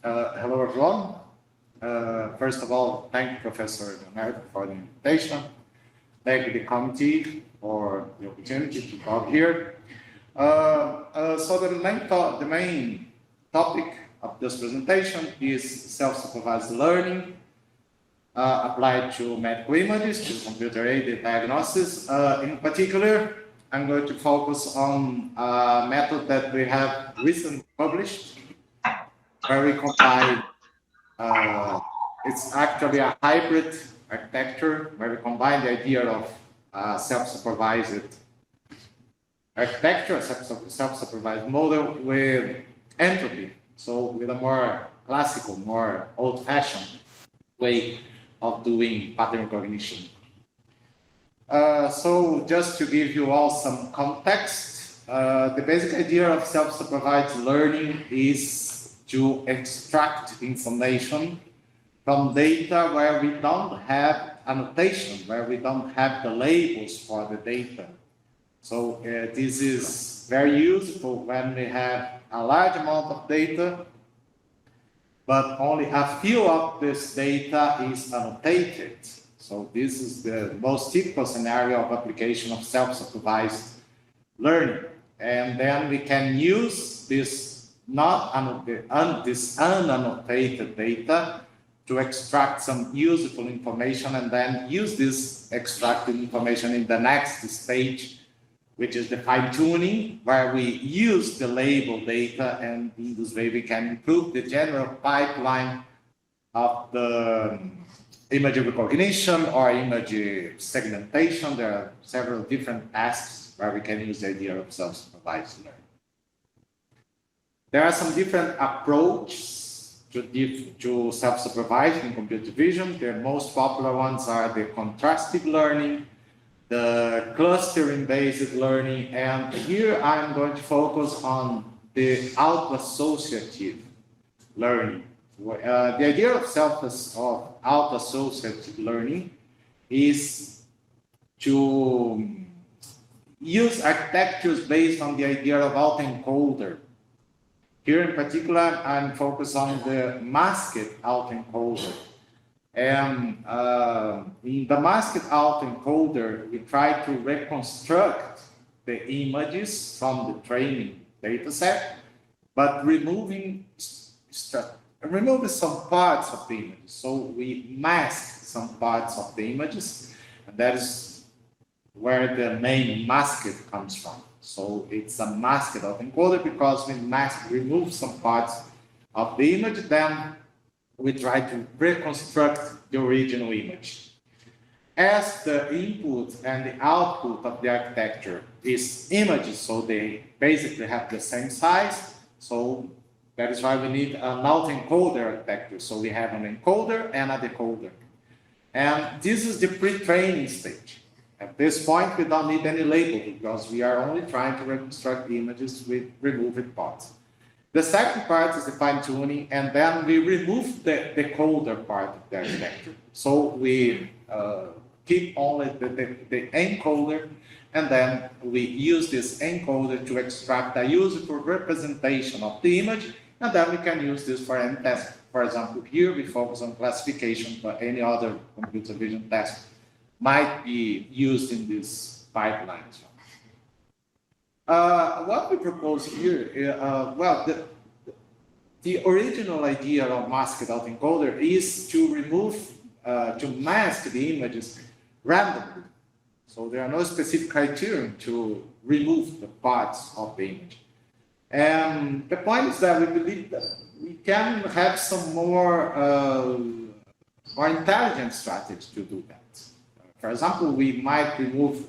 Hello, everyone. First of all, thank you, Professor Leonardo, for the invitation. Thank you, the committee, for the opportunity to talk here. So the main topic of this presentation is self-supervised learning applied to medical images, to computer-aided diagnosis. In particular, I'm going to focus on a method that we have recently published, where we combine, it's actually a hybrid architecture, where we combine the idea of self-supervised architecture, self-supervised model with entropy. So with a more classical, more old-fashioned way of doing pattern recognition. So just to give you all some context, the basic idea of self-supervised learning is to extract information from data where we don't have annotation, where we don't have the labels for the data. So this is very useful when we have a large amount of data, but only a few of this data is annotated. So this is the most typical scenario of application of self-supervised learning. And then we can use this unannotated data to extract some useful information and then use this extracted information in the next stage, which is the fine-tuning, where we use the label data, and in this way we can improve the general pipeline of the image recognition or image segmentation. There are several different tasks where we can use the idea of self-supervised learning. There are some different approaches to self-supervised in computer vision. The most popular ones are the contrastive learning, the clustering-based learning, and here I'm going to focus on the auto-associative learning. The idea of auto-associative learning is to use architectures based on the idea of autoencoder. Here in particular, I'm focused on the masked autoencoder. And in the masked autoencoder, we try to reconstruct the images from the training data set, but removing some parts of the image. So we mask some parts of the images, and that is where the name masked comes from. So it's a masked autoencoder because we remove some parts of the image, then we try to reconstruct the original image. As the input and the output of the architecture is images, so they basically have the same size, so that is why we need an autoencoder architecture. So we have an encoder and a decoder. And this is the pre-training stage. At this point, we don't need any label because we are only trying to reconstruct the images with removed parts. The second part is the fine-tuning, and then we remove the decoder part of the architecture. So we keep only the encoder, and then we use this encoder to extract a useful representation of the image, and then we can use this for any task. For example, here we focus on classification, but any other computer vision task might be used in this pipeline. What we propose here, the original idea of masked autoencoder is to to mask the images randomly. So there are no specific criteria to remove the parts of the image. And the point is that we believe that we can have some more intelligent strategies to do that. For example, we might remove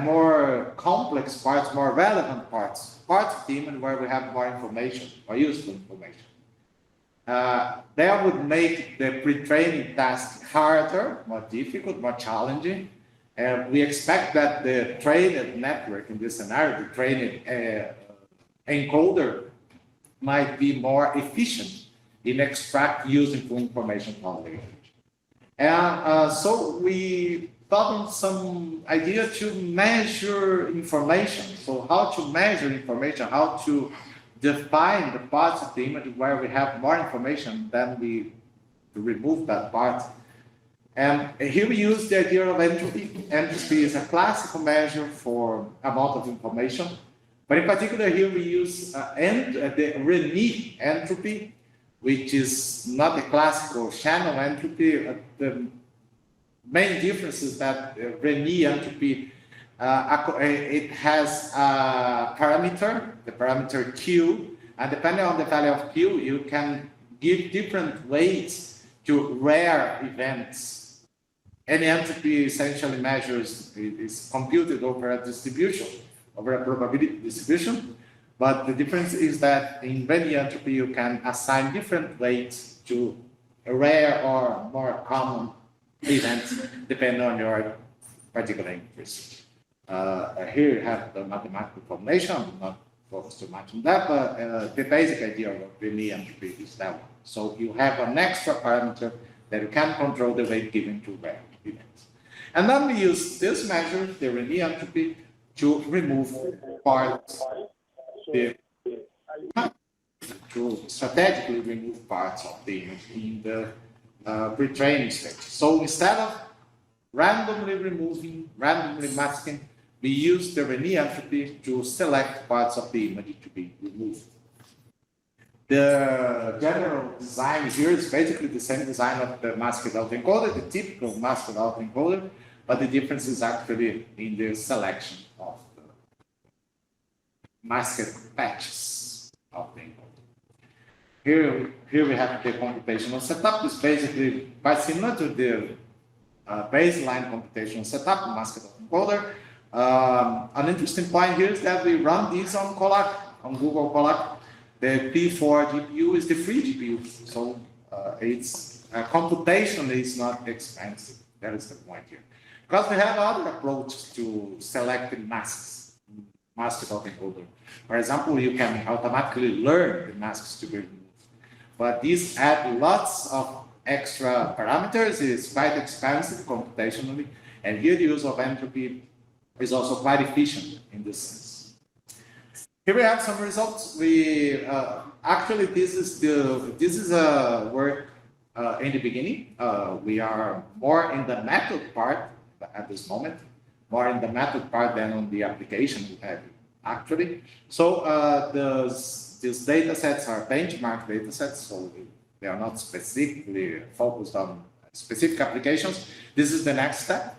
more complex parts, more relevant parts of the image where we have more information, more useful information. That would make the pre-training task harder, more difficult, more challenging. And we expect that the trained network in this scenario, the trained encoder, might be more efficient in extract useful information from the image. And so we thought on some idea to measure information. So how to measure information, how to define the parts of the image where we have more information, then we remove that part. And here we use the idea of entropy. Entropy is a classical measure for amount of information. But in particular, here we use the reuniu entropy, which is not a classical channel entropy. The main difference is that reuniu entropy, it has a parameter, the parameter Q, and depending on the value of Q, you can give different weights to rare events. Any entropy essentially measures, is computed over a distribution, over a probability distribution, but the difference is that in reuniu entropy, you can assign different weights to a rare or more common events, depending on your particular interest. Here you have the mathematical formulation. I'm not focused too much on that, but the basic idea of reuniu entropy is that one. So you have an extra parameter that you can control the weight given to rare events. And then we use this measure, the reuniu entropy, to remove parts, to strategically remove parts of the image in the pre-training stage. So instead of randomly removing, randomly masking, we use the reuniu entropy to select parts of the image to be removed. The general design here is basically the same design of the masked autoencoder, the typical masked autoencoder, but the difference is actually in the selection of the masked patches of the encoder. Here we have the computational setup. It's basically quite similar to the baseline computational setup, masked autoencoder. An interesting point here is that we run these on Colab, on Google Colab. The P4 GPU is the free GPU, so its computation is not expensive. That is the point here. Because we have other approaches to selecting masks, masked autoencoder. For example, you can automatically learn the masks to be removed. But these add lots of extra parameters. It's quite expensive computationally, and here the use of entropy is also quite efficient in this sense. Here we have some results. We actually this is a work in the beginning. We are more in the method part at this moment, more in the method part than on the application we have actually. So these data sets are benchmark data sets, so they are not specifically focused on specific applications. This is the next step,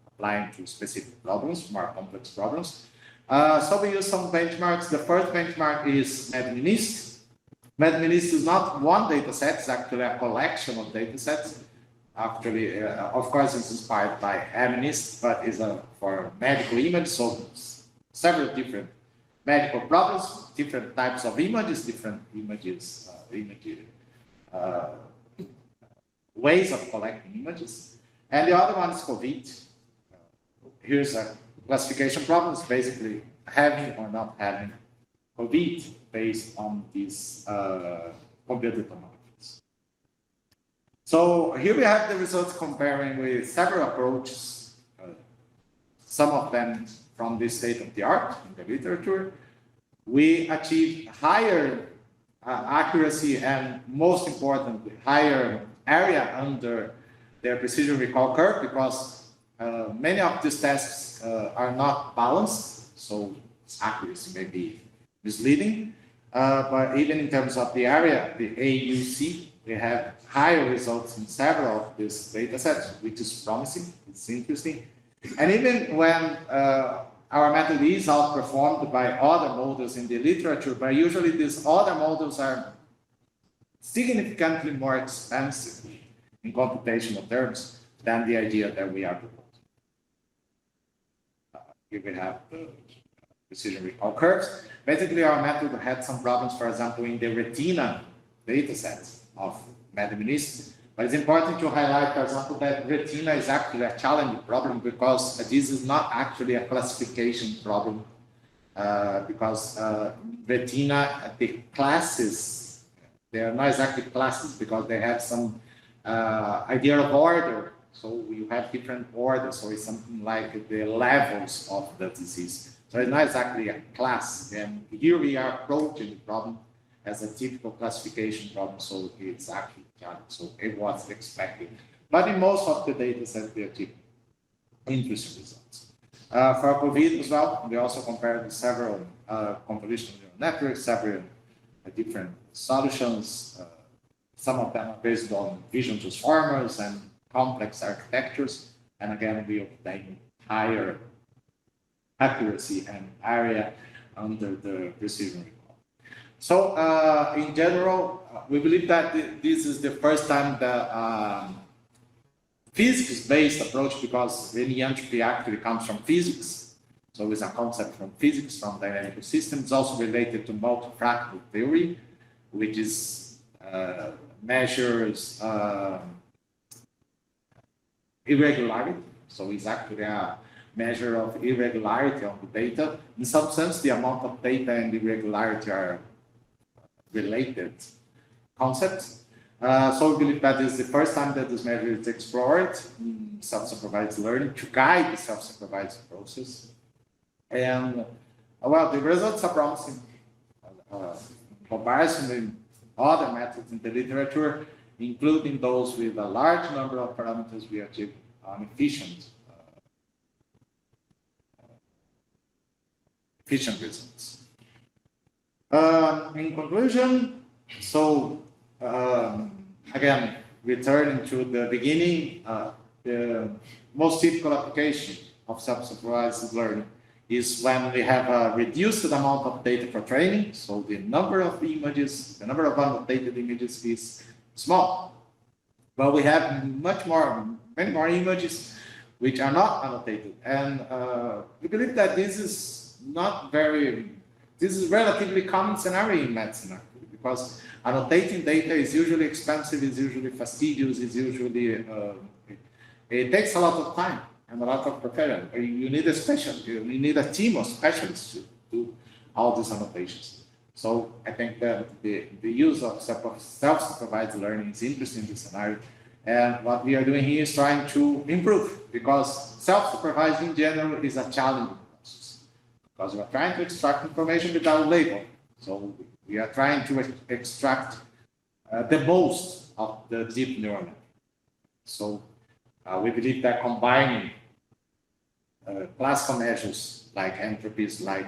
applying to specific problems, more complex problems. So we use some benchmarks. The first benchmark is MedMinist. MedMinist is not one data set, it's actually a collection of data sets. Actually, of course, it's inspired by MNIST, but is for medical image, so several different medical problems, different types of images, different images, ways of collecting images. And the other one is COVID. Here's a classification problem, is basically having or not having COVID based on these computed tomographies. So here we have the results comparing with several approaches, some of them from the state of the art in the literature. We achieve higher accuracy and, most importantly, higher area under the precision recall curve, because many of these tests are not balanced, so accuracy may be misleading. But even in terms of the area, the AUC, we have higher results in several of these data sets, which is promising, it's interesting. And even when our method is outperformed by other models in the literature, but usually these other models are significantly more expensive in computational terms than the idea that we are proposing. Here we have the precision recall curves. Basically, our method had some problems, for example, in the retina data sets of MedMinist. But it's important to highlight, for example, that retina is actually a challenging problem, because this is not actually a classification problem, because retina, the classes, they are not exactly classes because they have some idea of order. So you have different orders, so it's something like the levels of the disease. So it's not exactly a class. And here we are approaching the problem as a typical classification problem, so it's actually challenging. So it was expected. But in most of the data sets, we achieve interesting results. For COVID as well, we also compared several convolutional neural networks, several different solutions. Some of them are based on vision transformers and complex architectures. And again, we obtain higher accuracy and area under the precision recall. So in general, we believe that this is the first time that physics-based approach, because any entropy actually comes from physics. So it's a concept from physics, from dynamical systems, also related to multifractal theory, which is measures irregularity. So it's actually a measure of irregularity on the data. In some sense, the amount of data and irregularity are related concepts. So we believe that is the first time that this measure is explored in self-supervised learning to guide the self-supervised process. And well, the results are promising. Comparison with other methods in the literature, including those with a large number of parameters, we achieve efficient results. In conclusion, so again, returning to the beginning, the most typical application of self-supervised learning is when we have a reduced amount of data for training. So the number of images, the number of annotated images is small. But we have many more images which are not annotated. And we believe that this is relatively common scenario in medicine, actually, because annotating data is usually expensive, is usually fastidious, is usually, it takes a lot of time and a lot of preparation. You need you need a team of specialists to do all these annotations. So I think that the use of self-supervised learning is interesting in this scenario. And what we are doing here is trying to improve, because self-supervised in general is a challenging process, because we are trying to extract information without label. So we are trying to extract the most of the deep neural network. So we believe that combining classical measures like entropies, like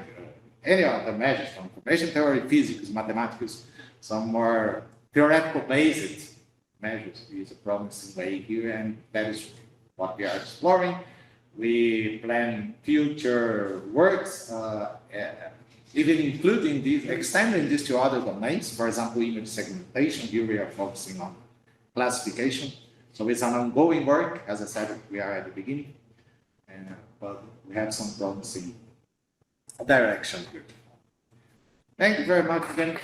any other measures from information theory, physics, mathematics, some more theoretical based measures is a promising way here, and that is what we are exploring. We plan future works, even including these, extending this to other domains. For example, image segmentation. Here we are focusing on classification. So it's an ongoing work. As I said, we are at the beginning, but we have some promising direction here. Thank you very much again.